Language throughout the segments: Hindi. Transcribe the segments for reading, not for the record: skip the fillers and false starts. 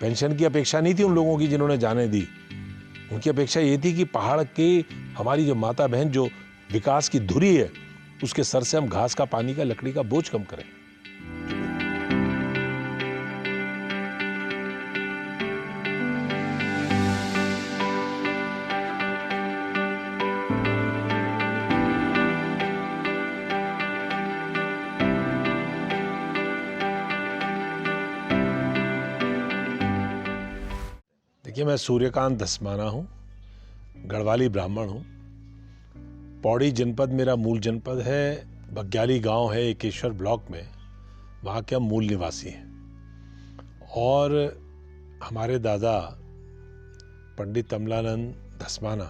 पेंशन की अपेक्षा नहीं थी उन लोगों की जिन्होंने जाने दी। उनकी अपेक्षा ये थी कि पहाड़ के हमारी जो माता बहन जो विकास की धुरी है उसके सर से हम घास का, पानी का, लकड़ी का बोझ कम करें। देखिए, मैं सूर्यकांत धस्माना हूँ, गढ़वाली ब्राह्मण हूँ। पौड़ी जनपद मेरा मूल जनपद है। बग्याली गांव है एकेश्वर ब्लॉक में, वहाँ के हम मूल निवासी हैं। और हमारे दादा पंडित अमलानंद धस्माना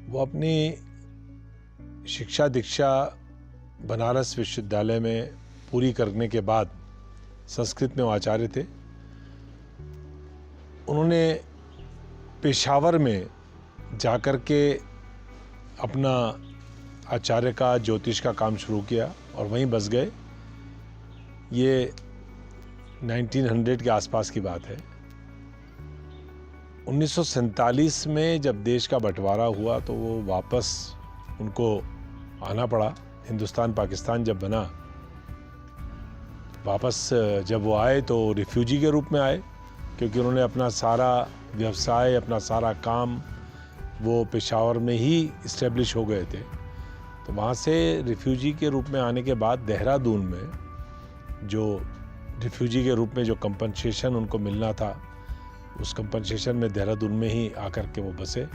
वो अपनी शिक्षा दीक्षा बनारस विश्वविद्यालय में पूरी करने के बाद संस्कृत में वो आचार्य थे। उन्होंने पेशावर में जाकर के अपना आचार्य का, ज्योतिष का काम शुरू किया और वहीं बस गए। ये 1900 के आसपास की बात है। 1947 में जब देश का बंटवारा हुआ तो वो वापस उनको आना पड़ा। हिंदुस्तान पाकिस्तान जब बना, वापस जब वो आए तो रिफ्यूजी के रूप में आए, क्योंकि उन्होंने अपना सारा व्यवसाय, अपना सारा काम वो पेशावर में ही इस्टेब्लिश हो गए थे। तो वहाँ से रिफ्यूजी के रूप में आने के बाद देहरादून में जो रिफ्यूजी के रूप में जो कंपनसेशन उनको मिलना था, उस कंपनसेशन में देहरादून में ही आकर के वो बसे।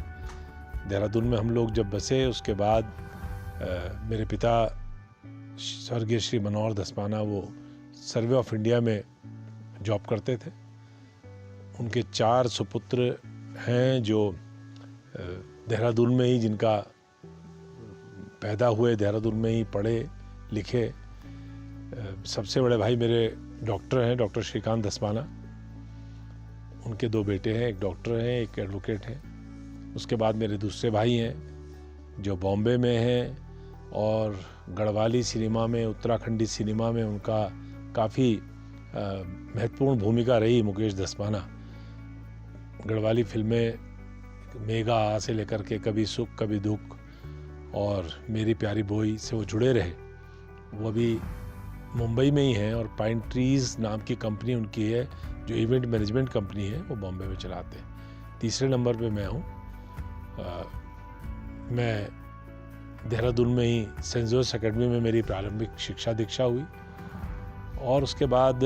देहरादून में हम लोग जब बसे, उसके बाद मेरे पिता स्वर्गीय श्री मनोहर धस्माना वो सर्वे ऑफ इंडिया में जॉब करते थे। उनके 4 सुपुत्र हैं जो देहरादून में ही, जिनका पैदा हुए देहरादून में ही, पढ़े लिखे। सबसे बड़े भाई मेरे डॉक्टर हैं, डॉक्टर श्रीकांत धस्माना। उनके 2 बेटे हैं, एक डॉक्टर हैं, एक एडवोकेट हैं। उसके बाद मेरे दूसरे भाई हैं जो बॉम्बे में हैं और गढ़वाली सिनेमा में, उत्तराखंडी सिनेमा में उनका काफ़ी महत्वपूर्ण भूमिका रही। मुकेश धस्माना गढ़वाली फिल्में मेघा से लेकर के कभी सुख कभी दुख और मेरी प्यारी बोई से वो जुड़े रहे। वो अभी मुंबई में ही हैं और पाइन ट्रीज नाम की कंपनी उनकी है, जो इवेंट मैनेजमेंट कंपनी है, वो बॉम्बे में चलाते हैं। तीसरे नंबर पे मैं हूँ। मैं देहरादून में ही सेंट जोसेफ एकेडमी में मेरी प्रारंभिक शिक्षा दीक्षा हुई और उसके बाद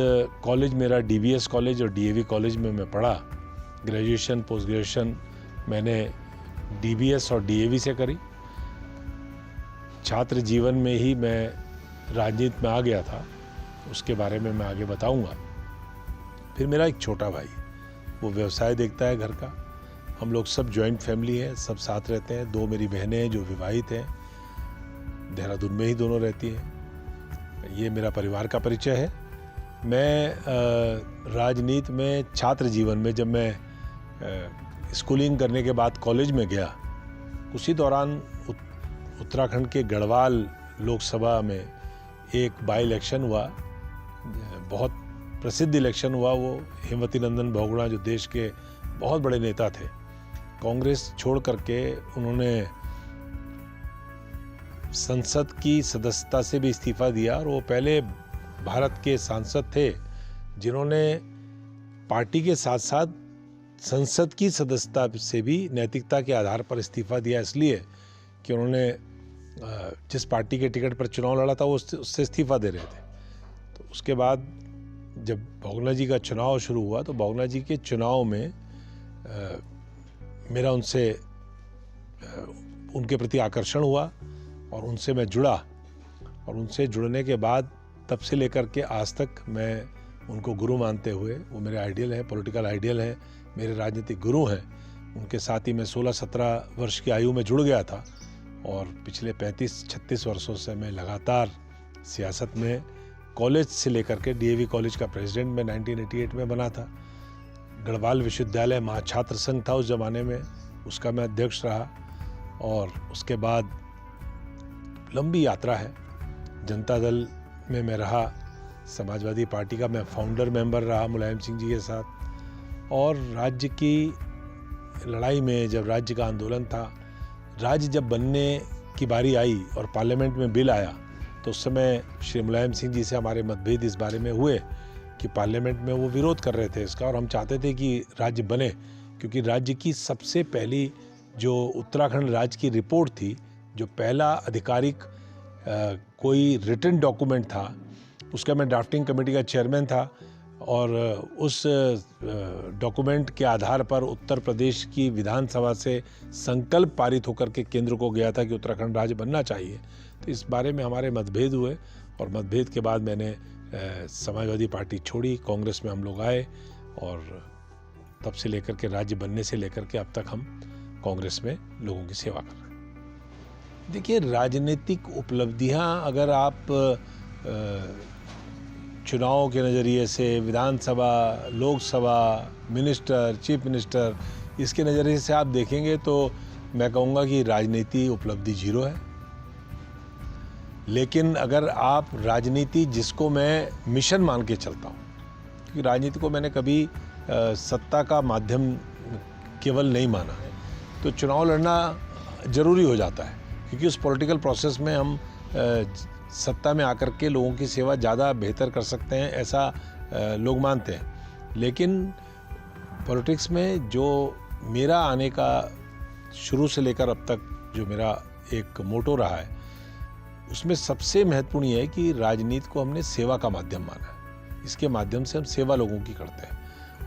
कॉलेज मेरा डीवीएस कॉलेज और डीएवी कॉलेज में मैं पढ़ा। ग्रेजुएशन, पोस्ट ग्रेजुएशन मैंने डीबीएस और डीएवी से करी। छात्र जीवन में ही मैं राजनीति में आ गया था, उसके बारे में मैं आगे बताऊंगा। फिर मेरा एक छोटा भाई, वो व्यवसाय देखता है घर का। हम लोग सब जॉइंट फैमिली है, सब साथ रहते हैं। 2 मेरी बहनें हैं जो विवाहित हैं, देहरादून में ही दोनों रहती हैं। ये मेरा परिवार का परिचय है। मैं राजनीति में छात्र जीवन में, जब मैं स्कूलिंग करने के बाद कॉलेज में गया, उसी दौरान उत्तराखंड के गढ़वाल लोकसभा में एक बाई इलेक्शन हुआ, बहुत प्रसिद्ध इलेक्शन हुआ। वो हेमवती नंदन बहुगुणा जो देश के बहुत बड़े नेता थे, कांग्रेस छोड़ करके उन्होंने संसद की सदस्यता से भी इस्तीफा दिया और वो पहले भारत के सांसद थे जिन्होंने पार्टी के साथ साथ संसद की सदस्यता से भी नैतिकता के आधार पर इस्तीफा दिया, इसलिए कि उन्होंने जिस पार्टी के टिकट पर चुनाव लड़ा था वो उससे इस्तीफा दे रहे थे। तो उसके बाद जब बहुगुणा जी का चुनाव शुरू हुआ तो बहुगुणा जी के चुनाव में मेरा उनसे उनके प्रति आकर्षण हुआ और उनसे मैं जुड़ा। और उनसे जुड़ने के बाद तब से लेकर के आज तक मैं उनको गुरु मानते हुए, वो मेरे आइडियल हैं, पॉलिटिकल आइडियल हैं, मेरे राजनीतिक गुरु हैं। उनके साथ ही मैं 16-17 वर्ष की आयु में जुड़ गया था और पिछले 35-36 वर्षों से मैं लगातार सियासत में, कॉलेज से लेकर के डीएवी कॉलेज का प्रेसिडेंट मैं 1988 में बना था। गढ़वाल विश्वविद्यालय महाछात्र संघ था उस जमाने में, उसका मैं अध्यक्ष रहा। और उसके बाद लंबी यात्रा है। जनता दल में मैं रहा, समाजवादी पार्टी का मैं फाउंडर मेंबर रहा मुलायम सिंह जी के साथ। और राज्य की लड़ाई में जब राज्य का आंदोलन था, राज्य जब बनने की बारी आई और पार्लियामेंट में बिल आया, तो उस समय श्री मुलायम सिंह जी से हमारे मतभेद इस बारे में हुए कि पार्लियामेंट में वो विरोध कर रहे थे इसका, और हम चाहते थे कि राज्य बने, क्योंकि राज्य की सबसे पहली जो उत्तराखंड राज्य की रिपोर्ट थी, जो पहला आधिकारिक कोई रिटन डॉक्यूमेंट था, उसका मैं ड्राफ्टिंग कमेटी का चेयरमैन था, और उस डॉक्यूमेंट के आधार पर उत्तर प्रदेश की विधानसभा से संकल्प पारित होकर के केंद्र को गया था कि उत्तराखंड राज्य बनना चाहिए। तो इस बारे में हमारे मतभेद हुए, और मतभेद के बाद मैंने समाजवादी पार्टी छोड़ी, कांग्रेस में हम लोग आए, और तब से लेकर के राज्य बनने से लेकर के अब तक हम कांग्रेस में लोगों की सेवा कर रहे हैं। देखिए, राजनीतिक उपलब्धियां अगर आप चुनाव के नज़रिए से, विधानसभा, लोकसभा, मिनिस्टर, चीफ मिनिस्टर, इसके नज़रिए से आप देखेंगे तो मैं कहूँगा कि राजनीति उपलब्धि जीरो है। लेकिन अगर आप राजनीति, जिसको मैं मिशन मान के चलता हूँ, क्योंकि राजनीति को मैंने कभी सत्ता का माध्यम केवल नहीं माना है, तो चुनाव लड़ना ज़रूरी हो जाता है, क्योंकि उस पॉलिटिकल प्रोसेस में हम सत्ता में आकर के लोगों की सेवा ज़्यादा बेहतर कर सकते हैं, ऐसा लोग मानते हैं। लेकिन पॉलिटिक्स में जो मेरा आने का शुरू से लेकर अब तक जो मेरा एक मोटो रहा है, उसमें सबसे महत्वपूर्ण ये है कि राजनीति को हमने सेवा का माध्यम माना है। इसके माध्यम से हम सेवा लोगों की करते हैं,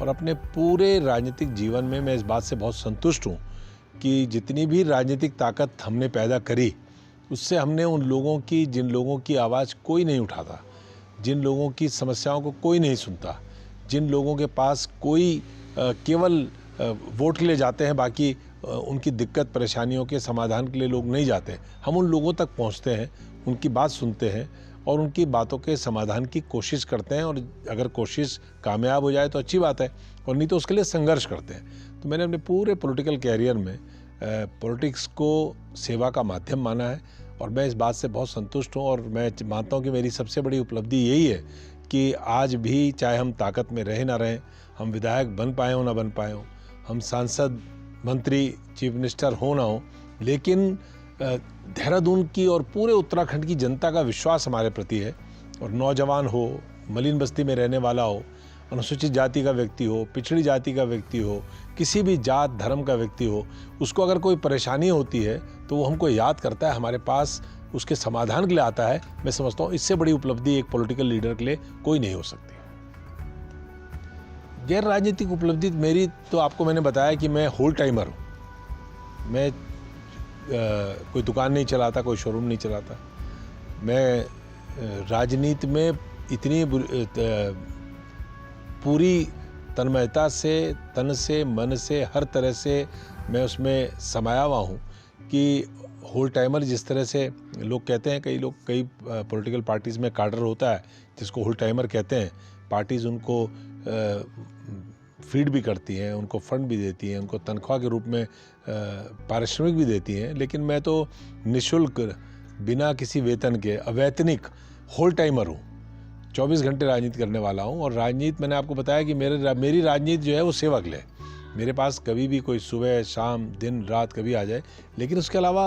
और अपने पूरे राजनीतिक जीवन में मैं इस बात से बहुत संतुष्ट हूँ कि जितनी भी राजनीतिक ताकत हमने पैदा करी, उससे हमने उन लोगों की, जिन लोगों की आवाज़ कोई नहीं उठाता, जिन लोगों की समस्याओं को कोई नहीं सुनता, जिन लोगों के पास कोई केवल वोट ले जाते हैं, बाकी उनकी दिक्कत परेशानियों के समाधान के लिए लोग नहीं जाते, हम उन लोगों तक पहुंचते हैं, उनकी बात सुनते हैं और उनकी बातों के समाधान की कोशिश करते हैं, और अगर कोशिश कामयाब हो जाए तो अच्छी बात है, और नहीं तो उसके लिए संघर्ष करते हैं। तो मैंने अपने पूरे पॉलिटिकल कैरियर में पॉलिटिक्स को सेवा का माध्यम माना है, और मैं इस बात से बहुत संतुष्ट हूँ, और मैं मानता हूँ कि मेरी सबसे बड़ी उपलब्धि यही है कि आज भी, चाहे हम ताकत में रहे ना रहें, हम विधायक बन पाए हो ना बन पाए हो, हम सांसद, मंत्री, चीफ मिनिस्टर हो ना हो, लेकिन देहरादून की और पूरे उत्तराखंड की जनता का विश्वास हमारे प्रति है। और नौजवान हो, मलिन बस्ती में रहने वाला हो, अनुसूचित जाति का व्यक्ति हो, पिछड़ी जाति का व्यक्ति हो, किसी भी जात धर्म का व्यक्ति हो, उसको अगर कोई परेशानी होती है तो वो हमको याद करता है, हमारे पास उसके समाधान के लिए आता है। मैं समझता हूँ इससे बड़ी उपलब्धि एक पॉलिटिकल लीडर के लिए कोई नहीं हो सकती। गैर राजनीतिक उपलब्धि मेरी तो आपको मैंने बताया कि मैं होल टाइमर हूँ। मैं कोई दुकान नहीं चलाता, कोई शोरूम नहीं चलाता। मैं राजनीति में इतनी पूरी तन्मयता से, तन से, मन से, हर तरह से मैं उसमें समाया हुआ हूँ कि होल टाइमर, जिस तरह से लोग कहते हैं, कई लोग, कई पॉलिटिकल पार्टीज़ में काडर होता है जिसको होल टाइमर कहते हैं। पार्टीज़ उनको फीड भी करती हैं, उनको फंड भी देती हैं, उनको तनख्वाह के रूप में पारिश्रमिक भी देती हैं, लेकिन मैं तो निःशुल्क, बिना किसी वेतन के, अवैतनिक होल टाइमर हूँ। 24 घंटे राजनीति करने वाला हूँ। और राजनीति, मैंने आपको बताया कि मेरी राजनीति जो है वो सेवा के लिए। मेरे पास कभी भी कोई सुबह, शाम, दिन, रात कभी आ जाए। लेकिन उसके अलावा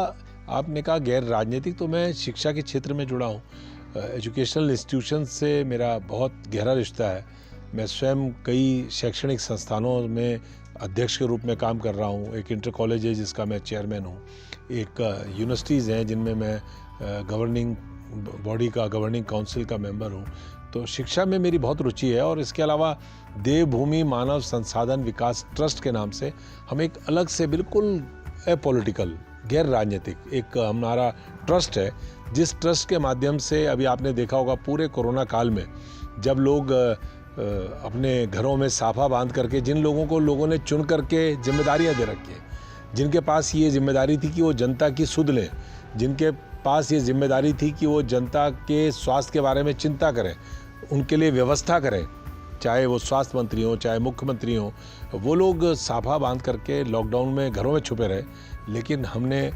आपने कहा गैर राजनीतिक, तो मैं शिक्षा के क्षेत्र में जुड़ा हूँ। एजुकेशनल इंस्टीट्यूशन से मेरा बहुत गहरा रिश्ता है। मैं स्वयं कई शैक्षणिक संस्थानों में अध्यक्ष के रूप में काम कर रहा हूँ। एक इंटर कॉलेज है जिसका मैं चेयरमैन हूँ। एक यूनिवर्सिटीज़ हैं जिनमें मैं गवर्निंग बॉडी का, गवर्निंग काउंसिल का मेंबर हूँ। तो शिक्षा में मेरी बहुत रुचि है। और इसके अलावा देवभूमि मानव संसाधन विकास ट्रस्ट के नाम से हम एक अलग से, बिल्कुल अपॉलिटिकल, गैर राजनीतिक एक हमारा ट्रस्ट है, जिस ट्रस्ट के माध्यम से अभी आपने देखा होगा पूरे कोरोना काल में जब लोग अपने घरों में साफा बांध करके, जिन लोगों को लोगों ने चुन करके जिम्मेदारियां दे रखी हैं, जिनके पास ये जिम्मेदारी थी कि वो जनता की सुध लें, जिनके पास ये जिम्मेदारी थी कि वो जनता के स्वास्थ्य के बारे में चिंता करें, उनके लिए व्यवस्था करें, चाहे वो स्वास्थ्य मंत्री हो, चाहे मुख्यमंत्री हो, वो लोग साफा बांध करके लॉकडाउन में घरों में छुपे रहे। लेकिन हमने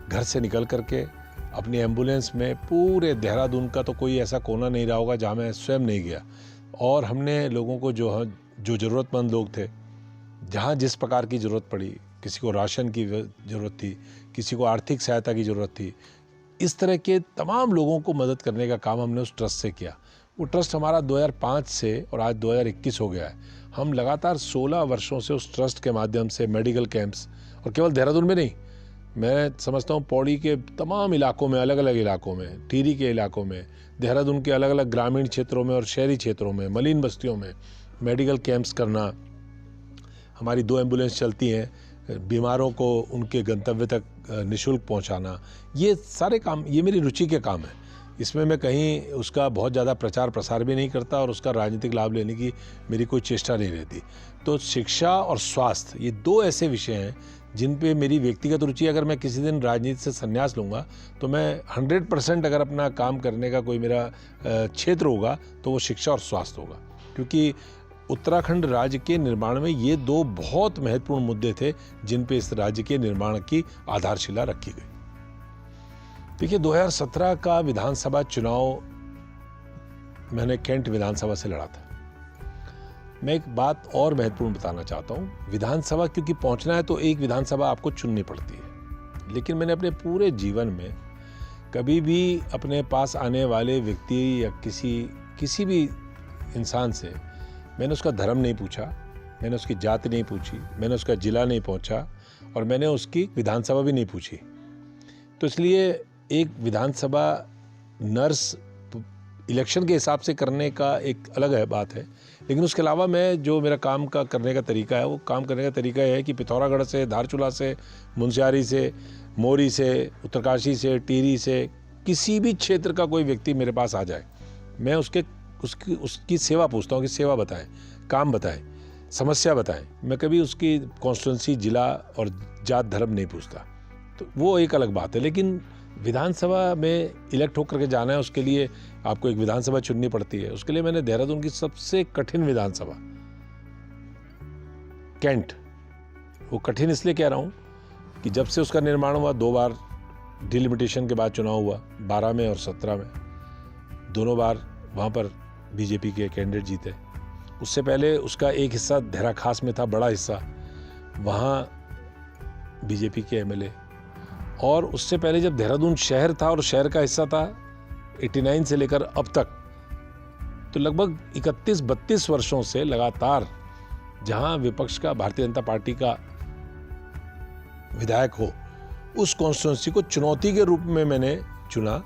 घर से निकल करके अपनी एम्बुलेंस में, पूरे देहरादून का तो कोई ऐसा कोना नहीं रहा होगा जहाँ मैं स्वयं नहीं गया, और हमने लोगों को जो ज़रूरतमंद लोग थे, जहाँ जिस प्रकार की ज़रूरत पड़ी, किसी को राशन की ज़रूरत थी, किसी को आर्थिक सहायता की ज़रूरत थी, इस तरह के तमाम लोगों को मदद करने का काम हमने उस ट्रस्ट से किया। वो ट्रस्ट हमारा 2005 से और आज 2021 हो गया है। हम लगातार 16 वर्षों से उस ट्रस्ट के माध्यम से मेडिकल कैंप्स, और केवल देहरादून में नहीं, मैं समझता हूँ पौड़ी के तमाम इलाकों में, अलग अलग इलाकों में, टिहरी के इलाकों में, देहरादून के अलग अलग ग्रामीण क्षेत्रों में और शहरी क्षेत्रों में, मलिन बस्तियों में मेडिकल कैंप्स करना। हमारी 2 एम्बुलेंस चलती हैं, बीमारों को उनके गंतव्य तक निःशुल्क पहुंचाना। ये सारे काम, ये मेरी रुचि के काम है। इसमें मैं कहीं उसका बहुत ज़्यादा प्रचार प्रसार भी नहीं करता और उसका राजनीतिक लाभ लेने की मेरी कोई चेष्टा नहीं रहती। तो शिक्षा और स्वास्थ्य, ये 2 ऐसे विषय हैं जिन पे मेरी व्यक्तिगत रुचि। अगर मैं किसी दिन राजनीति से संन्यास लूँगा तो मैं 100% अगर अपना काम करने का कोई मेरा क्षेत्र होगा तो वो शिक्षा और स्वास्थ्य होगा, क्योंकि उत्तराखंड राज्य के निर्माण में ये 2 बहुत महत्वपूर्ण मुद्दे थे जिन पे इस राज्य के निर्माण की आधारशिला रखी गई। देखिए, 2017 का विधानसभा चुनाव मैंने कैंट विधानसभा से लड़ा था। मैं एक बात और महत्वपूर्ण बताना चाहता हूँ। विधानसभा क्योंकि पहुँचना है तो एक विधानसभा आपको चुननी पड़ती है, लेकिन मैंने अपने पूरे जीवन में कभी भी अपने पास आने वाले व्यक्ति या किसी भी इंसान से मैंने उसका धर्म नहीं पूछा, मैंने उसकी जाति नहीं पूछी, मैंने उसका जिला नहीं पूछा और मैंने उसकी विधानसभा भी नहीं पूछी। तो इसलिए एक विधानसभा नर्स इलेक्शन के हिसाब से करने का एक अलग है बात है, लेकिन उसके अलावा मैं जो मेरा काम का करने का तरीका है, वो काम करने का तरीका है कि पिथौरागढ़ से, धारचूला से, मुनस्यारी से, मोरी से, उत्तरकाशी से, टिहरी से, किसी भी क्षेत्र का कोई व्यक्ति मेरे पास आ जाए, मैं उसकी सेवा पूछता हूँ कि सेवा बताएं, काम बताएं, समस्या बताएं। मैं कभी उसकी कॉन्स्टिट्यूंसी, जिला और जात धर्म नहीं पूछता। तो वो एक अलग बात है। लेकिन विधानसभा में इलेक्ट होकर के जाना है, उसके लिए आपको एक विधानसभा चुननी पड़ती है। उसके लिए मैंने देहरादून की सबसे कठिन विधानसभा कैंट, वो कठिन इसलिए कह रहा हूँ कि जब से उसका निर्माण हुआ, 2 बार डिलिमिटेशन के बाद चुनाव हुआ, 12 में और 17 में, दोनों बार वहाँ पर बीजेपी के कैंडिडेट जीते। उससे पहले उसका एक हिस्सा देहरा खास में था, बड़ा हिस्सा, वहाँ बीजेपी के एमएलए। और उससे पहले जब देहरादून शहर था और शहर का हिस्सा था 89 से लेकर अब तक, तो लगभग 31-32 वर्षों से लगातार जहां विपक्ष का, भारतीय जनता पार्टी का विधायक हो, उस कॉन्स्टिट्यूंसी को चुनौती के रूप में मैंने चुना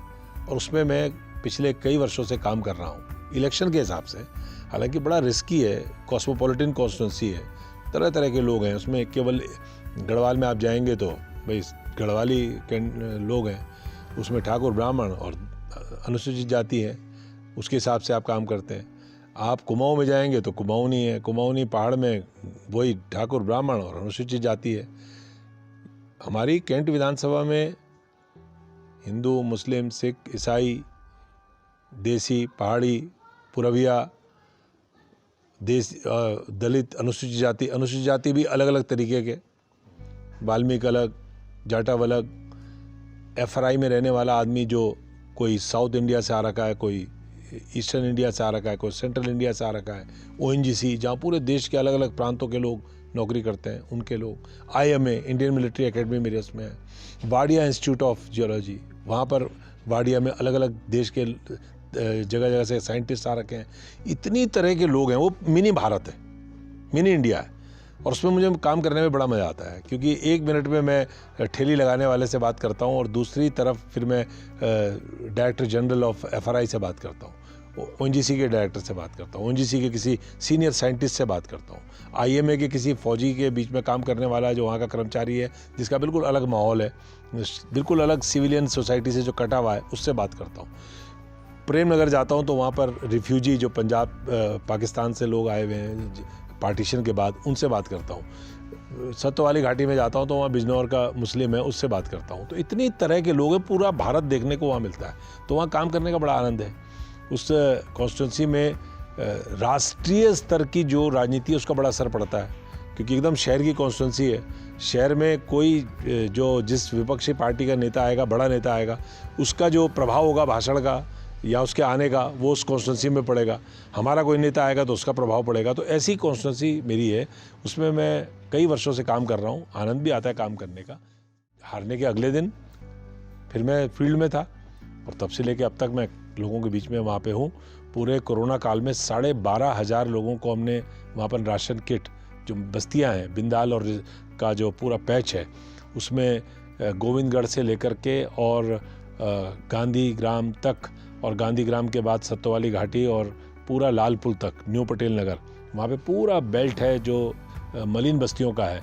और उसमें मैं पिछले कई वर्षों से काम कर रहा हूँ इलेक्शन के हिसाब से। हालांकि बड़ा रिस्की है, कॉस्मोपॉलिटन कॉन्स्टिट्यूंसी है, तरह तरह के लोग हैं उसमें। केवल गढ़वाल में आप जाएंगे तो भाई गढ़वाली लोग हैं, उसमें ठाकुर ब्राह्मण और अनुसूचित जाति है, उसके हिसाब से आप काम करते हैं। आप कुमाऊं में जाएंगे तो कुमाऊनी है, कुमाऊनी पहाड़ में वही ठाकुर ब्राह्मण और अनुसूचित जाति है। हमारी कैंट विधानसभा में हिंदू, मुस्लिम, सिख, ईसाई, देसी, पहाड़ी, पुरविया, दलित, अनुसूचित जाति भी अलग अलग तरीके के, वाल्मीकि अलग, जाटव अलग, एफआरआई में रहने वाला आदमी जो कोई साउथ इंडिया से आ रखा है, कोई ईस्टर्न इंडिया से आ रखा है, कोई सेंट्रल इंडिया से आ रखा है, ओएनजीसी जहाँ पूरे देश के अलग अलग प्रांतों के लोग नौकरी करते हैं, उनके लोग, आईएमए, इंडियन मिलिट्री एकेडमी मेरे उसमें है, वाडिया इंस्टीट्यूट ऑफ जियोलॉजी, वहाँ पर वाडिया में अलग अलग देश के जगह जगह से साइंटिस्ट आ रखे हैं। इतनी तरह के लोग हैं, वो मिनी भारत है, मिनी इंडिया है। और उसमें मुझे काम करने में बड़ा मज़ा आता है, क्योंकि 1 मिनट में मैं ठेली लगाने वाले से बात करता हूँ और दूसरी तरफ फिर मैं डायरेक्टर जनरल ऑफ एफआरआई से बात करता हूँ, ओएनजीसी के डायरेक्टर से बात करता हूँ, ओएनजीसी के किसी सीनियर साइंटिस्ट से बात करता हूँ, आईएमए के किसी फौजी के बीच में काम करने वाला जो वहाँ का कर्मचारी है, जिसका बिल्कुल अलग माहौल है, बिल्कुल अलग सिविलियन सोसाइटी से जो कटा हुआ है, उससे बात करता हूँ। प्रेम नगर जाता हूँ तो वहाँ पर रिफ्यूजी जो पंजाब पाकिस्तान से लोग आए हुए हैं पार्टीशन के बाद, उनसे बात करता हूँ। सत्तो वाली घाटी में जाता हूँ तो वहाँ बिजनौर का मुस्लिम है, उससे बात करता हूँ। तो इतनी तरह के लोग हैं, पूरा भारत देखने को वहाँ मिलता है, तो वहाँ काम करने का बड़ा आनंद है। उस कॉन्स्टिट्यूंसी में राष्ट्रीय स्तर की जो राजनीति है उसका बड़ा असर पड़ता है, क्योंकि एकदम शहर की कॉन्स्टिट्यूंसी है। शहर में कोई जो जिस विपक्षी पार्टी का नेता आएगा, बड़ा नेता आएगा, उसका जो प्रभाव होगा भाषण का या उसके आने का वो उस कॉन्स्टिट्यूंसी में पड़ेगा, हमारा कोई नेता आएगा तो उसका प्रभाव पड़ेगा। तो ऐसी कॉन्स्टिट्यूंसी मेरी है, उसमें मैं कई वर्षों से काम कर रहा हूँ, आनंद भी आता है काम करने का। हारने के अगले दिन फिर मैं फील्ड में था और तब से लेके अब तक मैं लोगों के बीच में वहाँ पे हूँ। पूरे कोरोना काल में 12,500 लोगों को हमने वहाँ पर राशन किट, जो बस्तियाँ हैं बिंदाल और का जो पूरा पैच है उसमें गोविंदगढ़ से लेकर के और गांधी ग्राम तक, और गांधी ग्राम के बाद सत्तोवाली घाटी और पूरा लाल पुल तक, न्यू पटेल नगर, वहाँ पे पूरा बेल्ट है जो मलिन बस्तियों का है।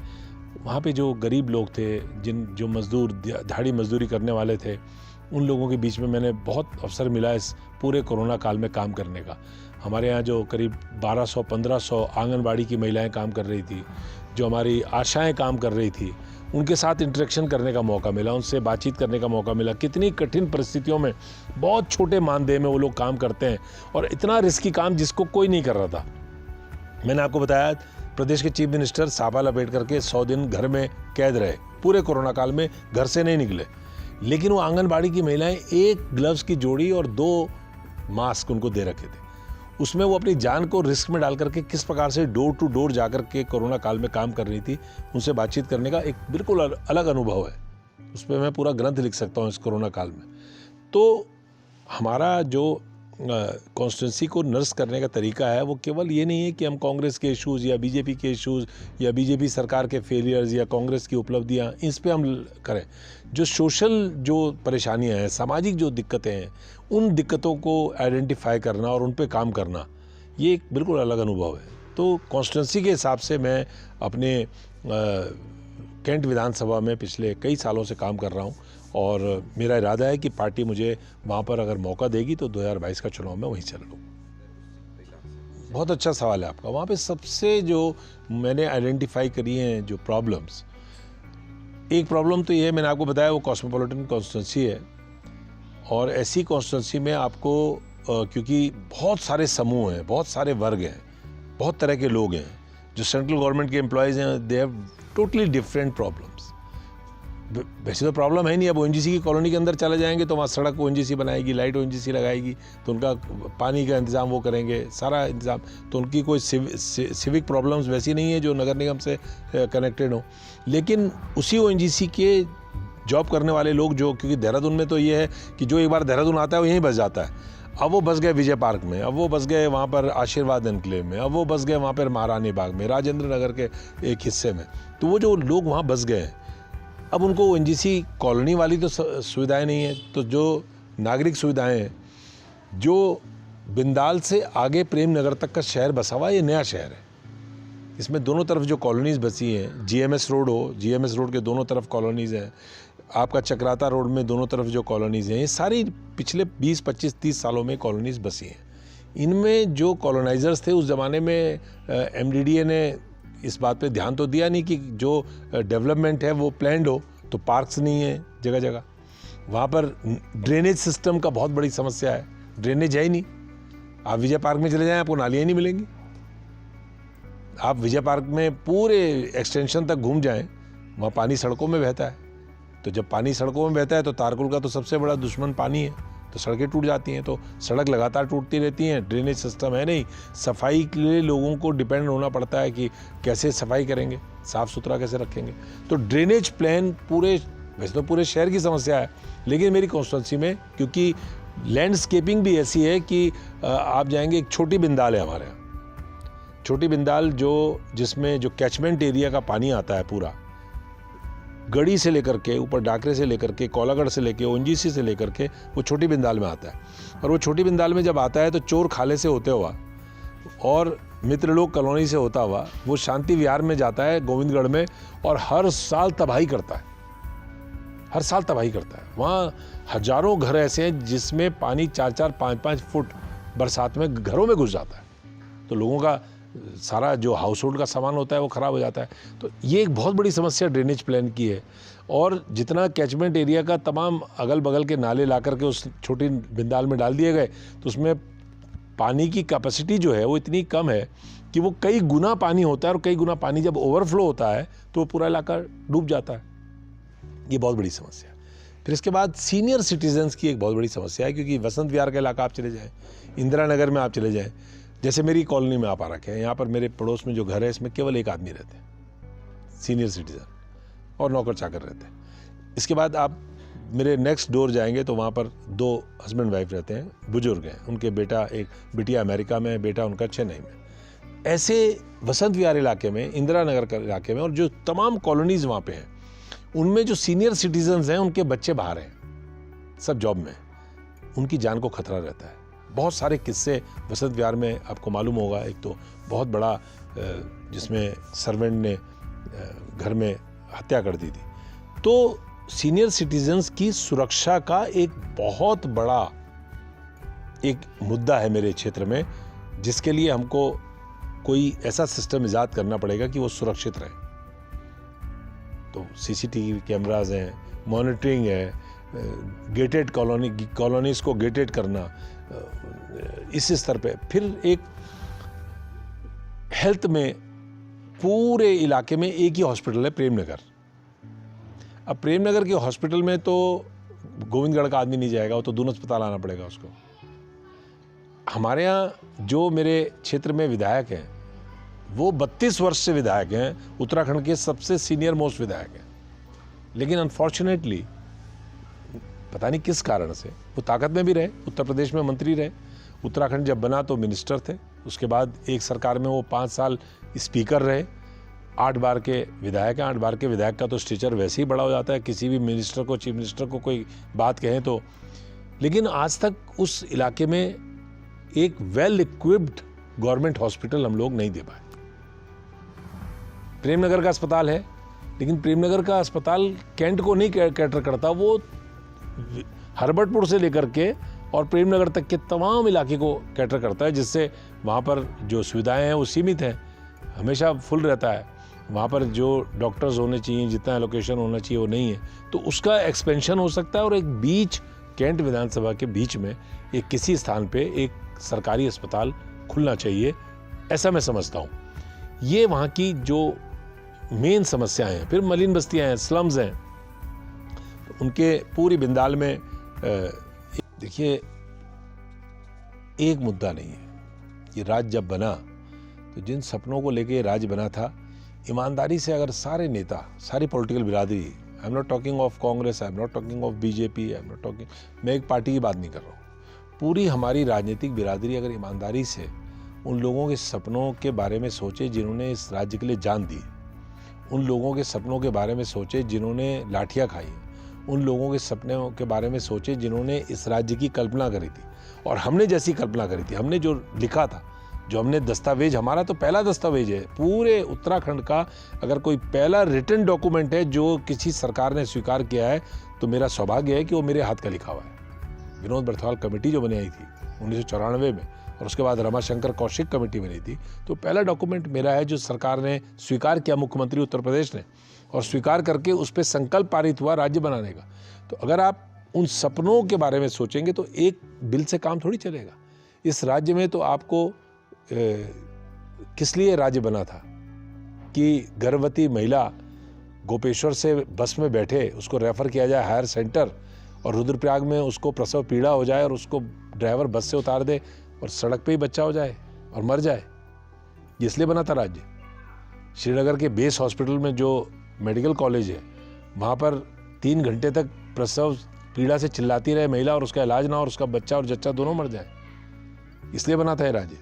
वहाँ पे जो गरीब लोग थे, जो मजदूर दिहाड़ी मजदूरी करने वाले थे, उन लोगों के बीच में मैंने बहुत अवसर मिला इस पूरे कोरोना काल में काम करने का। हमारे यहाँ जो करीब 1200-1500 आंगनबाड़ी की महिलाएं काम कर रही थी, जो हमारी आशाएं काम कर रही थी, उनके साथ इंटरेक्शन करने का मौका मिला, उनसे बातचीत करने का मौका मिला। कितनी कठिन परिस्थितियों में, बहुत छोटे मानदेय में वो लोग काम करते हैं और इतना रिस्की काम जिसको कोई नहीं कर रहा था। मैंने आपको बताया प्रदेश के चीफ मिनिस्टर साफा लपेट करके 100 दिन घर में कैद रहे, पूरे कोरोना काल में घर से नहीं निकले, लेकिन वो आंगनबाड़ी की महिलाएं 1 ग्लव्स की जोड़ी और 2 मास्क उनको दे रखे थे। उसमें वो अपनी जान को रिस्क में डाल करके किस प्रकार से डोर टू डोर जाकर के कोरोना काल में काम कर रही थी, उनसे बातचीत करने का एक बिल्कुल अलग अनुभव है। उस पर मैं पूरा ग्रंथ लिख सकता हूँ इस कोरोना काल में। तो हमारा जो कॉन्स्टिट्यूंसी को नर्स करने का तरीका है वो केवल ये नहीं है कि हम कांग्रेस के इश्यूज़ या बीजेपी के इश्यूज़ या बीजेपी सरकार के फेलियर्स या कांग्रेस की उपलब्धियाँ, इस पे हम करें। जो सोशल जो परेशानियाँ हैं, सामाजिक जो दिक्कतें हैं, उन दिक्कतों को आइडेंटिफाई करना और उन पे काम करना, ये एक बिल्कुल अलग अनुभव है। तो कॉन्स्टिट्यूंसी के हिसाब से मैं अपने कैंट विधानसभा में पिछले कई सालों से काम कर रहा हूँ और मेरा इरादा है कि पार्टी मुझे वहाँ पर अगर मौका देगी तो 2022 का चुनाव में वहीं चल लूँ। बहुत अच्छा सवाल है आपका। वहाँ पे सबसे जो मैंने आइडेंटिफाई करी हैं जो प्रॉब्लम्स, एक प्रॉब्लम तो ये है, मैंने आपको बताया वो कॉस्मोपॉलिटन कॉन्स्टिट्यूंसी है और ऐसी कॉन्स्टिट्यूंसी में आपको क्योंकि बहुत सारे समूह हैं, बहुत सारे वर्ग हैं, बहुत तरह के लोग हैं, जो सेंट्रल गवर्नमेंट के एम्प्लॉयज़ हैं, they have totally different problems. वैसे तो प्रॉब्लम है नहीं, अब ओएनजीसी की कॉलोनी के अंदर चले जाएंगे तो वहाँ सड़क ओएनजीसी बनाएगी, लाइट ओएनजीसी लगाएगी, तो उनका पानी का इंतज़ाम वो करेंगे, सारा इंतज़ाम। तो उनकी कोई सिविक प्रॉब्लम्स वैसी नहीं है जो नगर निगम से कनेक्टेड हो। लेकिन उसी ओएनजीसी के जॉब करने वाले लोग जो, क्योंकि देहरादून में तो ये है कि जो एक बार देहरादून आता है वो यहीं बस जाता है। अब वो बस गए विजय पार्क में, अब वो बस गए वहाँ पर आशीर्वाद एनक्लेव में, अब वो बस गए वहाँ पर महारानी बाग में, राजेंद्र नगर के एक हिस्से में। तो वो जो लोग वहाँ बस गए हैं, अब उनको ओएनजीसी कॉलोनी वाली तो सुविधाएं नहीं है, तो जो नागरिक सुविधाएं हैं, जो बिंदाल से आगे प्रेम नगर तक का शहर बसा हुआ, ये नया शहर है। इसमें दोनों तरफ जो कॉलोनीज़ बसी हैं, जीएमएस रोड हो, जीएमएस रोड के दोनों तरफ कॉलोनीज़ हैं, आपका चक्राता रोड में दोनों तरफ जो कॉलोनीज़ हैं, ये सारी पिछले 20, 25, 30 सालों में कॉलोनीज़ बसी हैं। इनमें जो कॉलोनाइजर्स थे उस ज़माने में एमडीडीए ने इस बात पे ध्यान तो दिया नहीं कि जो डेवलपमेंट है वो प्लान्ड हो, तो पार्क्स नहीं है जगह जगह। वहाँ पर ड्रेनेज सिस्टम का बहुत बड़ी समस्या है, ड्रेनेज है ही नहीं। आप विजय पार्क में चले जाएं, आपको नालियाँ नहीं मिलेंगी। आप विजय पार्क में पूरे एक्सटेंशन तक घूम जाएं, वहाँ पानी सड़कों में बहता है। तो जब पानी सड़कों में बहता है तो तारकुल का तो सबसे बड़ा दुश्मन पानी है, तो सड़कें टूट जाती हैं, तो सड़क लगातार टूटती रहती हैं, ड्रेनेज सिस्टम है नहीं। सफाई के लिए लोगों को डिपेंड होना पड़ता है कि कैसे सफाई करेंगे, साफ़ सुथरा कैसे रखेंगे। तो ड्रेनेज प्लान पूरे, वैसे तो पूरे शहर की समस्या है, लेकिन मेरी कॉन्स्टिट्यूंसी में क्योंकि लैंडस्केपिंग भी ऐसी है कि आप जाएंगे, एक छोटी बिंदाल है हमारे यहाँ, छोटी बिंदाल जिसमें जो कैचमेंट एरिया का पानी आता है पूरा, गढ़ी से लेकर के ऊपर डाकरे से लेकर के कोलागढ़ से लेकर ओएनजीसी से लेकर के वो छोटी बिंदाल में आता है। और वो छोटी बिंदाल में जब आता है तो चोर खाले से होते हुआ और मित्रलोक कॉलोनी से होता हुआ वो शांति विहार में जाता है गोविंदगढ़ में, और हर साल तबाही करता है, हर साल तबाही करता है। वहाँ हजारों घर ऐसे हैं जिसमें पानी 4-4, 5-5 फुट बरसात में घरों में घुस जाता है, तो लोगों का सारा जो हाउस होल्ड का सामान होता है वो ख़राब हो जाता है। तो ये एक बहुत बड़ी समस्या ड्रेनेज प्लान की है। और जितना कैचमेंट एरिया का तमाम अगल बगल के नाले ला करके उस छोटी बिंदाल में डाल दिए गए, तो उसमें पानी की कैपेसिटी जो है वो इतनी कम है कि वो कई गुना पानी होता है, और कई गुना पानी जब ओवरफ्लो होता है तो वो पूरा इलाका डूब जाता है। ये बहुत बड़ी समस्या है। फिर इसके बाद सीनियर सिटीजन्स की एक बहुत बड़ी समस्या है, क्योंकि वसंत विहार का इलाका आप चले जाएँ, इंदिरा नगर में आप चले जाएँ, जैसे मेरी कॉलोनी में आप आ रखे हैं, यहाँ पर मेरे पड़ोस में जो घर है इसमें केवल एक आदमी रहते हैं, सीनियर सिटीज़न, और नौकर चाकर रहते हैं। इसके बाद आप मेरे नेक्स्ट डोर जाएंगे तो वहाँ पर 2 हस्बैंड वाइफ रहते हैं, बुजुर्ग हैं, उनके एक बिटिया अमेरिका में है, बेटा उनका चेन्नई में। ऐसे वसंत विहार इलाके में, इंदिरा नगर के इलाके में, और जो तमाम कॉलोनीज़ वहाँ पे हैं, उनमें जो सीनियर सिटीजन्स हैं उनके बच्चे बाहर हैं, सब जॉब में, उनकी जान को खतरा रहता है। बहुत सारे किस्से वसंत विहार में आपको मालूम होगा। एक तो बहुत बड़ा जिसमें सर्वेंट ने घर में हत्या कर दी थी। तो सीनियर सिटीजन्स की सुरक्षा का एक बहुत बड़ा एक मुद्दा है मेरे क्षेत्र में, जिसके लिए हमको कोई ऐसा सिस्टम इजाद करना पड़ेगा कि वो सुरक्षित रहे। तो सीसीटीवी कैमराज हैं, मॉनिटरिंग है, गेटेड कॉलोनीज को गेटेड करना, इस स्तर पे। फिर एक हेल्थ में पूरे इलाके में एक ही हॉस्पिटल है, प्रेमनगर। अब प्रेमनगर के हॉस्पिटल में तो गोविंदगढ़ का आदमी नहीं जाएगा, वो तो दून अस्पताल आना पड़ेगा उसको। हमारे यहाँ जो मेरे क्षेत्र में विधायक हैं वो 32 वर्ष से विधायक हैं, उत्तराखंड के सबसे सीनियर मोस्ट विधायक हैं, लेकिन अनफॉर्चुनेटली पता नहीं किस कारण से वो ताकत में भी रहे, उत्तर प्रदेश में मंत्री रहे, उत्तराखंड जब बना तो मिनिस्टर थे, उसके बाद एक सरकार में वो 5 साल स्पीकर रहे, 8 बार के विधायक हैं। 8 बार के विधायक का तो स्टेचर वैसे ही बड़ा हो जाता है, किसी भी मिनिस्टर को, चीफ मिनिस्टर को कोई बात कहें तो। लेकिन आज तक उस इलाके में एक वेल इक्विप्ड गवर्नमेंट हॉस्पिटल हम लोग नहीं दे पाए। प्रेमनगर का अस्पताल है, लेकिन प्रेमनगर का अस्पताल कैंट को नहीं कैटर करता, वो हरबटपुर से लेकर के और प्रेमनगर तक के तमाम इलाके को कैटर करता है, जिससे वहाँ पर जो सुविधाएं हैं वो सीमित हैं, हमेशा फुल रहता है। वहाँ पर जो डॉक्टर्स होने चाहिए, जितना एलोकेशन होना चाहिए वो नहीं है, तो उसका एक्सपेंशन हो सकता है। और एक बीच कैंट विधानसभा के बीच में एक किसी स्थान पे एक सरकारी अस्पताल खुलना चाहिए, ऐसा मैं समझता हूँ। ये वहाँ की जो मेन समस्याएं हैं। फिर मलिन बस्तियाँ हैं, स्लम्स हैं, तो उनके पूरी बिंदाल में देखिए एक मुद्दा नहीं है। ये राज्य जब बना तो जिन सपनों को लेके राज्य बना था, ईमानदारी से अगर सारे नेता, सारी पॉलिटिकल बिरादरी, I am not talking of Congress, I am not talking of BJP, I am not talking, मैं एक पार्टी की बात नहीं कर रहा हूँ, पूरी हमारी राजनीतिक बिरादरी अगर ईमानदारी से उन लोगों के सपनों के बारे में सोचे जिन्होंने इस राज्य के लिए जान दी, उन लोगों के सपनों के बारे में सोचे जिन्होंने लाठियाँ खाई, उन लोगों के सपनों के बारे में सोचे जिन्होंने इस राज्य की कल्पना करी थी, और हमने जैसी कल्पना करी थी, हमने जो लिखा था, जो हमने दस्तावेज, हमारा तो पहला दस्तावेज है पूरे उत्तराखंड का, अगर कोई पहला रिटन डॉक्यूमेंट है जो किसी सरकार ने स्वीकार किया है, तो मेरा सौभाग्य है कि वो मेरे हाथ का लिखा हुआ है। विनोद बर्थवाल कमेटी जो बनी आई थी 1994 में, और उसके बाद रमाशंकर कौशिक कमेटी बनी थी, तो पहला डॉक्यूमेंट मेरा है जो सरकार ने स्वीकार किया, मुख्यमंत्री उत्तर प्रदेश ने, और स्वीकार करके उस पर संकल्प पारित हुआ राज्य बनाने का। तो अगर आप उन सपनों के बारे में सोचेंगे तो एक बिल से काम थोड़ी चलेगा। इस राज्य में तो आपको किस लिए राज्य बना था कि गर्भवती महिला गोपेश्वर से बस में बैठे, उसको रेफर किया जाए हायर सेंटर, और रुद्रप्रयाग में उसको प्रसव पीड़ा हो जाए और उसको ड्राइवर बस से उतार दे और सड़क पे ही बच्चा हो जाए और मर जाए। इसलिए बना था राज्य। श्रीनगर के बेस हॉस्पिटल में जो मेडिकल कॉलेज है, वहाँ पर 3 घंटे तक प्रसव पीड़ा से चिल्लाती रहे महिला और उसका इलाज ना, और उसका बच्चा और जच्चा दोनों मर जाए, इसलिए बना था ये राज्य।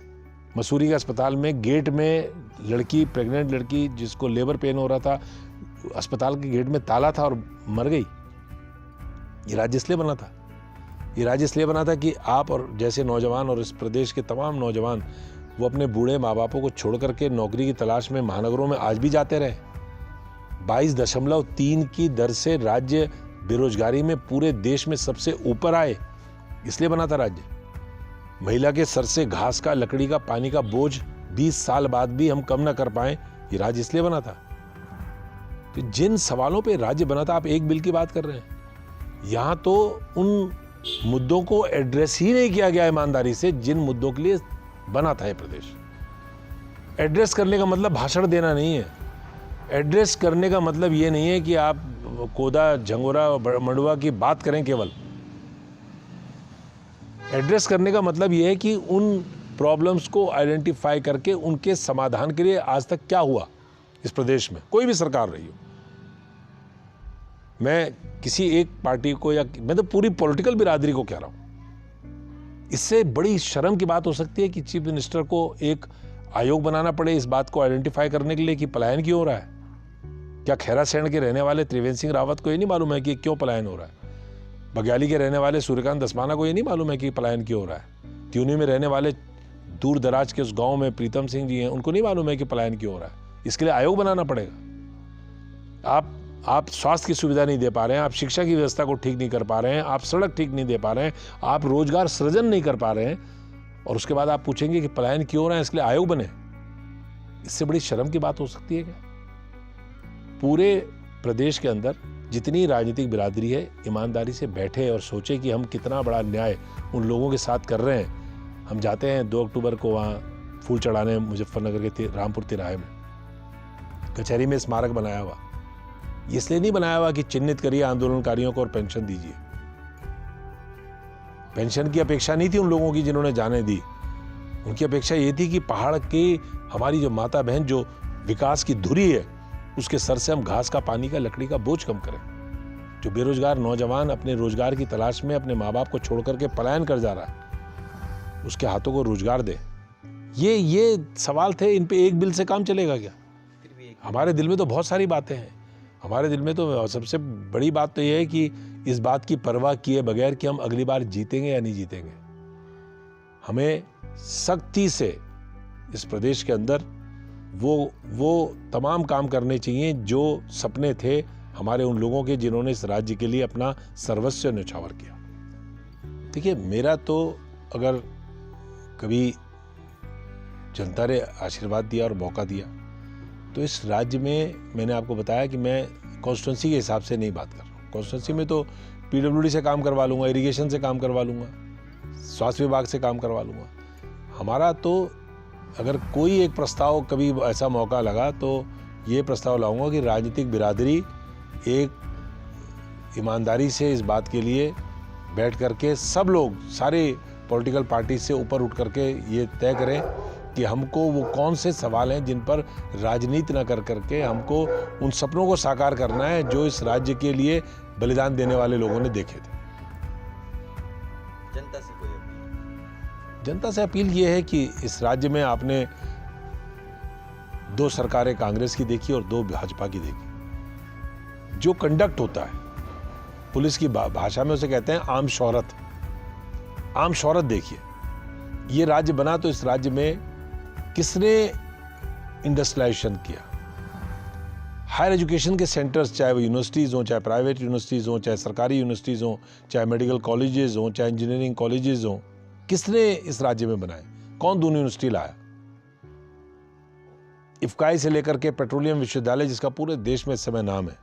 मसूरी के अस्पताल में गेट में लड़की, प्रेग्नेंट लड़की जिसको लेबर पेन हो रहा था, अस्पताल के गेट में ताला था और मर गई। ये राज्य इसलिए बना था। ये राज्य इसलिए बना था कि आप और जैसे नौजवान और इस प्रदेश के तमाम नौजवान वो अपने बूढ़े माँ बापों को छोड़ करके नौकरी की तलाश में महानगरों में आज भी जाते रहे। 22.3 की दर से राज्य बेरोजगारी में पूरे देश में सबसे ऊपर आए, इसलिए बना था राज्य। महिला के सर से घास का, लकड़ी का, पानी का बोझ 20 साल बाद भी हम कम ना कर पाए, ये राज्य इसलिए बना था। तो जिन सवालों पे राज्य बना था, आप एक बिल की बात कर रहे हैं, यहां तो उन मुद्दों को एड्रेस ही नहीं किया गया ईमानदारी से जिन मुद्दों के लिए बना था ये प्रदेश। एड्रेस करने का मतलब भाषण देना नहीं है। एड्रेस करने का मतलब ये नहीं है कि आप कोदा, झंगोरा, मंडुआ की बात करें, केवल एड्रेस करने का मतलब ये है कि उन प्रॉब्लम्स को आइडेंटिफाई करके उनके समाधान के लिए आज तक क्या हुआ इस प्रदेश में, कोई भी सरकार रही हो। मैं किसी एक पार्टी को या मैं तो पूरी पॉलिटिकल बिरादरी को कह रहा हूं, इससे बड़ी शर्म की बात हो सकती है कि चीफ मिनिस्टर को एक आयोग बनाना पड़े इस बात को आइडेंटिफाई करने के लिए कि पलायन क्यों हो रहा है। क्या खैरासैंण के रहने वाले त्रिवेंद्र सिंह रावत को ये नहीं मालूम है कि क्यों पलायन हो रहा है? बग्याली के रहने वाले सूर्यकांत धस्माना को ये नहीं मालूम है कि पलायन क्यों हो रहा है? त्यूनी में रहने वाले दूर दराज के उस गांव में प्रीतम सिंह जी हैं, उनको नहीं मालूम है कि पलायन क्यों हो रहा है? इसके लिए आयोग बनाना पड़ेगा। आप स्वास्थ्य की सुविधा नहीं दे पा रहे हैं, आप शिक्षा की व्यवस्था को ठीक नहीं कर पा रहे हैं, आप सड़क ठीक नहीं दे पा रहे हैं, आप रोजगार सृजन नहीं कर पा रहे हैं, और उसके बाद आप पूछेंगे कि पलायन क्यों हो रहा है, इसके लिए आयोग बने। इससे बड़ी शर्म की बात हो सकती है क्या? पूरे प्रदेश के अंदर जितनी राजनीतिक बिरादरी है, ईमानदारी से बैठे और सोचे कि हम कितना बड़ा न्याय उन लोगों के साथ कर रहे हैं। हम जाते हैं 2 अक्टूबर को वहाँ फूल चढ़ाने मुजफ्फरनगर के रामपुर तिराहे में, कचहरी में स्मारक बनाया हुआ। इसलिए नहीं बनाया हुआ कि चिन्हित करिए आंदोलनकारियों को और पेंशन दीजिए। पेंशन की अपेक्षा नहीं थी उन लोगों की जिन्होंने जाने दी। उनकी अपेक्षा ये थी कि पहाड़ की हमारी जो माता बहन जो विकास की धुरी है, उसके सर से हम घास का, पानी का, लकड़ी का बोझ कम करें। जो बेरोजगार नौजवान अपने रोजगार की तलाश में अपने माँ बाप को छोड़ करके पलायन कर जा रहा है, उसके हाथों को रोजगार दे। ये सवाल थे। इन पे एक बिल से काम चलेगा क्या? हमारे दिल में तो बहुत सारी बातें हैं। हमारे दिल में तो सबसे बड़ी बात तो ये है कि इस बात की परवाह किए बगैर कि हम अगली बार जीतेंगे या नहीं जीतेंगे, हमें सख्ती से इस प्रदेश के अंदर वो तमाम काम करने चाहिए जो सपने थे हमारे उन लोगों के जिन्होंने इस राज्य के लिए अपना सर्वस्व न्यौछावर किया। देखिए, मेरा तो अगर कभी जनता ने आशीर्वाद दिया और मौका दिया तो इस राज्य में, मैंने आपको बताया कि मैं कॉन्स्टिट्यूंसी के हिसाब से नहीं बात कर रहा हूँ। कॉन्स्टिट्यूंसी में तो पीडब्ल्यूडी से काम करवा लूँगा, इरिगेशन से काम करवा लूँगा, स्वास्थ्य विभाग से काम करवा लूँगा। हमारा तो अगर कोई एक प्रस्ताव कभी ऐसा मौका लगा तो ये प्रस्ताव लाऊंगा कि राजनीतिक बिरादरी एक ईमानदारी से इस बात के लिए बैठ करके सब लोग, सारे पॉलिटिकल पार्टी से ऊपर उठ करके ये तय करें कि हमको वो कौन से सवाल हैं जिन पर राजनीति न कर करके हमको उन सपनों को साकार करना है जो इस राज्य के लिए बलिदान देने वाले लोगों ने देखे थे। जनता से अपील ये है कि इस राज्य में आपने 2 सरकारें कांग्रेस की देखी और 2 भाजपा की देखी। जो कंडक्ट होता है, पुलिस की भाषा में उसे कहते हैं आम शौहरत। आम शौहरत देखिए, ये राज्य बना तो इस राज्य में किसने इंडस्ट्रियलाइजेशन किया? हायर एजुकेशन के सेंटर्स, चाहे वो यूनिवर्सिटीज हों, चाहे प्राइवेट यूनिवर्सिटीज हों, चाहे सरकारी यूनिवर्सिटीज हों, चाहे मेडिकल कॉलेजेस हों, चाहे इंजीनियरिंग कॉलेजेस हों, किसने इस राज्य में बनाए? कौन दून यूनिवर्सिटी लाया? इफ्काई से लेकर के पेट्रोलियम विश्वविद्यालय, जिसका पूरे देश में इस समय नाम है।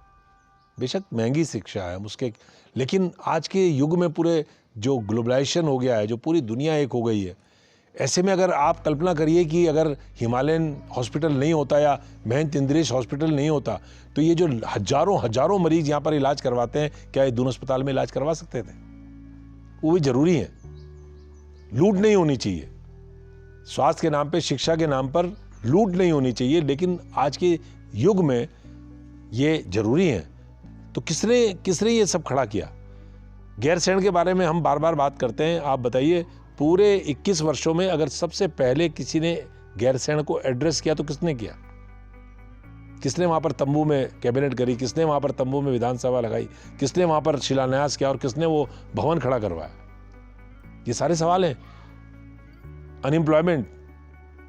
बेशक महंगी शिक्षा है उसके, लेकिन आज के युग में पूरे जो ग्लोबलाइजेशन हो गया है, जो पूरी दुनिया एक हो गई है, ऐसे में अगर आप कल्पना करिए कि अगर हिमालयन हॉस्पिटल नहीं होता या महंत इंद्रेश हॉस्पिटल नहीं होता तो ये जो हजारों मरीज यहाँ पर इलाज करवाते हैं, क्या ये दून अस्पताल में इलाज करवा सकते थे? वो भी जरूरी है। लूट नहीं होनी चाहिए, स्वास्थ्य के नाम पे, शिक्षा के नाम पर लूट नहीं होनी चाहिए, लेकिन आज के युग में ये जरूरी है। तो किसने ये सब खड़ा किया? गैरसैंण के बारे में हम बार बार बात करते हैं। आप बताइए, पूरे 21 वर्षों में अगर सबसे पहले किसी ने गैरसैंण को एड्रेस किया तो किसने किया? किसने वहां पर तंबू में कैबिनेट करी? किसने वहां पर तंबू में विधानसभा लगाई? किसने वहां पर शिलान्यास किया और किसने वो भवन खड़ा करवाया? ये सारे सवाल हैं। अनएम्प्लॉयमेंट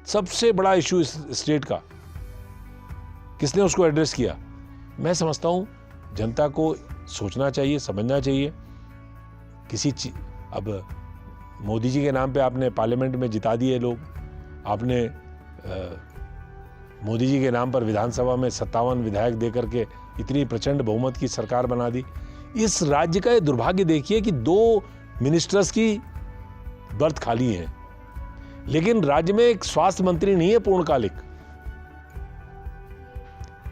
सबसे बड़ा इशू इस स्टेट का, किसने उसको एड्रेस किया? मैं समझता हूं जनता को सोचना चाहिए, समझना चाहिए। अब मोदी जी के नाम पे आपने पार्लियामेंट में जिता दिए लोग, आपने मोदी जी के नाम पर विधानसभा में 57 विधायक देकर के इतनी प्रचंड बहुमत की सरकार बना दी। इस राज्य का ये दुर्भाग्य देखिए कि 2 मिनिस्टर्स की बर्थ खाली है, लेकिन राज्य में एक स्वास्थ्य मंत्री नहीं है पूर्णकालिक।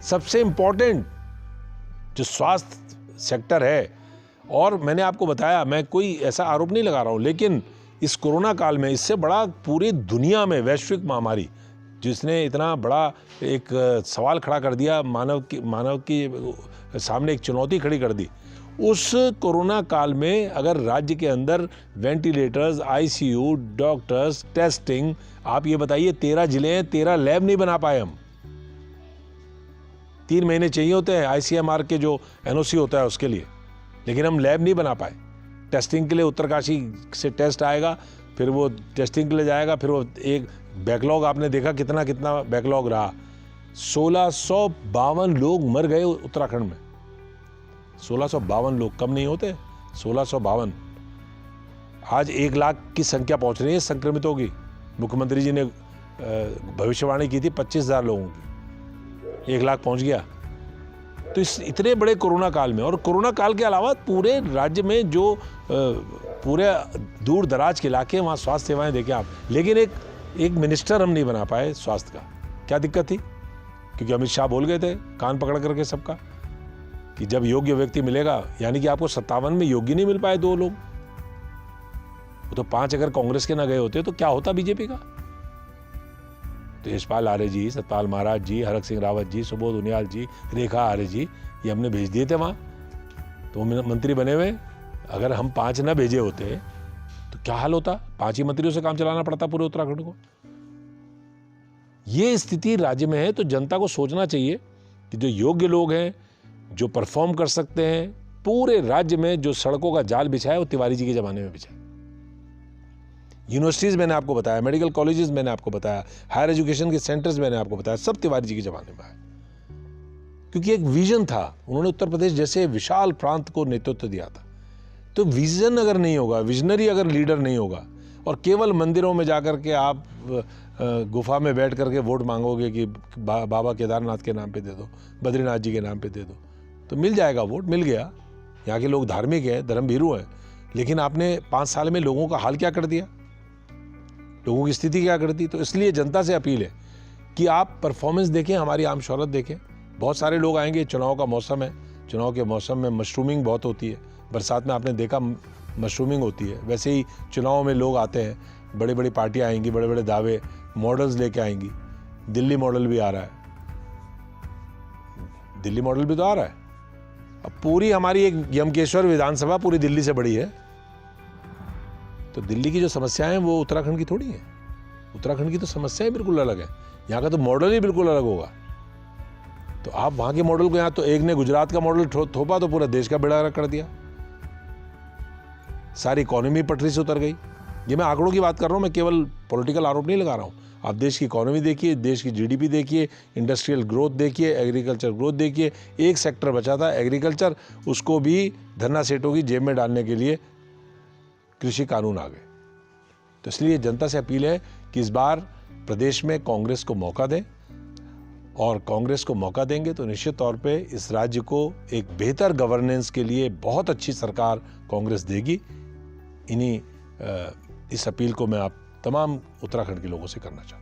सबसे इंपॉर्टेंट जो स्वास्थ्य सेक्टर है। और मैंने आपको बताया, मैं कोई ऐसा आरोप नहीं लगा रहा हूँ, लेकिन इस कोरोना काल में इससे बड़ा पूरी दुनिया में वैश्विक महामारी जिसने इतना बड़ा एक सवाल खड़ा कर दिया, मानव की सामने एक चुनौती खड़ी कर दी, उस कोरोना काल में अगर राज्य के अंदर वेंटिलेटर्स, आईसीयू, डॉक्टर्स, टेस्टिंग, आप ये बताइए 13 जिले हैं, 13 लैब नहीं बना पाए हम। 3 महीने चाहिए होते हैं आईसीएमआर के जो एनओसी होता है उसके लिए, लेकिन हम लैब नहीं बना पाए। टेस्टिंग के लिए उत्तरकाशी से टेस्ट आएगा, फिर वो टेस्टिंग के लिए जाएगा, फिर वो एक बैकलॉग, आपने देखा कितना बैकलॉग रहा। 1652 लोग मर गए उत्तराखंड में। 1652 लोग कम नहीं होते, 1652। आज 1 लाख की संख्या पहुंच रही है संक्रमितों की। मुख्यमंत्री जी ने भविष्यवाणी की थी 25,000 लोगों की, 1 लाख पहुंच गया। तो इस इतने बड़े कोरोना काल में, और कोरोना काल के अलावा पूरे राज्य में जो पूरे दूर दराज के इलाके वहाँ स्वास्थ्य सेवाएं देखें आप, लेकिन एक मिनिस्टर हम नहीं बना पाए स्वास्थ्य का। क्या दिक्कत थी? क्योंकि अमित शाह बोल गए थे कान पकड़ करके सबका कि जब योग्य व्यक्ति मिलेगा, यानी कि आपको 57 में योग्य नहीं मिल पाए 2 लोग, वो तो 5 अगर कांग्रेस के ना गए होते तो क्या होता बीजेपी का? तो यशपाल आर्य जी, सतपाल महाराज जी, हरक सिंह रावत जी, सुबोध उनियाल जी, रेखा आर्य जी, ये हमने भेज दिए थे वहाँ, तो वो मंत्री बने हुए। अगर हम 5 ना भेजे होते तो क्या हाल होता? 5 ही मंत्रियों से काम चलाना पड़ता पूरे उत्तराखंड को। ये स्थिति राज्य में है, तो जनता को सोचना चाहिए कि जो योग्य लोग हैं, जो परफॉर्म कर सकते हैं, पूरे राज्य में जो सड़कों का जाल बिछा है वो तिवारी जी के जमाने में बिछा है। यूनिवर्सिटीज मैंने आपको बताया, मेडिकल कॉलेजेस मैंने आपको बताया, हायर एजुकेशन के सेंटर्स मैंने आपको बताया, सब तिवारी जी के जमाने में आए। क्योंकि एक विजन था, उन्होंने उत्तर प्रदेश जैसे विशाल प्रांत को नेतृत्व दिया था। तो विजन अगर नहीं होगा, विजनरी अगर लीडर नहीं होगा, और केवल मंदिरों में जाकर के आप गुफा में बैठ करके वोट मांगोगे कि बाबा केदारनाथ के नाम पे दे दो, बद्रीनाथ जी के नाम पे दे दो, तो मिल जाएगा वोट। मिल गया, यहाँ के लोग धार्मिक हैं, धर्मभीरू हैं, लेकिन आपने 5 साल में लोगों का हाल क्या कर दिया, लोगों की स्थिति क्या कर दी। तो इसलिए जनता से अपील है कि आप परफॉर्मेंस देखें, हमारी आम शौहरत देखें। बहुत सारे लोग आएंगे, चुनाव का मौसम है, चुनाव के मौसम में मशरूमिंग बहुत होती है, बरसात में आपने देखा मशरूमिंग होती है। वैसे ही चुनाव में लोग आते हैं, बड़ी बड़ी पार्टियां आएंगी, बड़े बड़े दावे, मॉडल्स लेके आएंगी। दिल्ली मॉडल भी आ रहा है, दिल्ली मॉडल भी तो आ रहा है। अब पूरी हमारी एक यमकेश्वर विधानसभा पूरी दिल्ली से बड़ी है, तो दिल्ली की जो समस्याएं हैं वो उत्तराखंड की थोड़ी है। उत्तराखंड की तो समस्याएं बिल्कुल अलग है, यहाँ का तो मॉडल ही बिल्कुल अलग होगा। तो आप वहाँ के मॉडल को, यहाँ तो एक ने गुजरात का मॉडल थोपा तो पूरा देश का बेड़ा कर दिया, सारी इकोनॉमी पटरी से उतर गई। ये मैं आंकड़ों की बात कर रहा हूँ, मैं केवल पॉलिटिकल आरोप नहीं लगा रहा हूँ। आप देश की इकोनॉमी देखिए, देश की जीडीपी देखिए, इंडस्ट्रियल ग्रोथ देखिए, एग्रीकल्चर ग्रोथ देखिए। एक सेक्टर बचा था एग्रीकल्चर, उसको भी धन्ना सेठों की जेब में डालने के लिए कृषि कानून आ गए। तो इसलिए जनता से अपील है कि इस बार प्रदेश में कांग्रेस को मौका दें, और कांग्रेस को मौका देंगे तो निश्चित तौर पे इस राज्य को एक बेहतर गवर्नेंस के लिए बहुत अच्छी सरकार कांग्रेस देगी। इस अपील को मैं आप तमाम उत्तराखंड के लोगों से करना चाहता हूँ।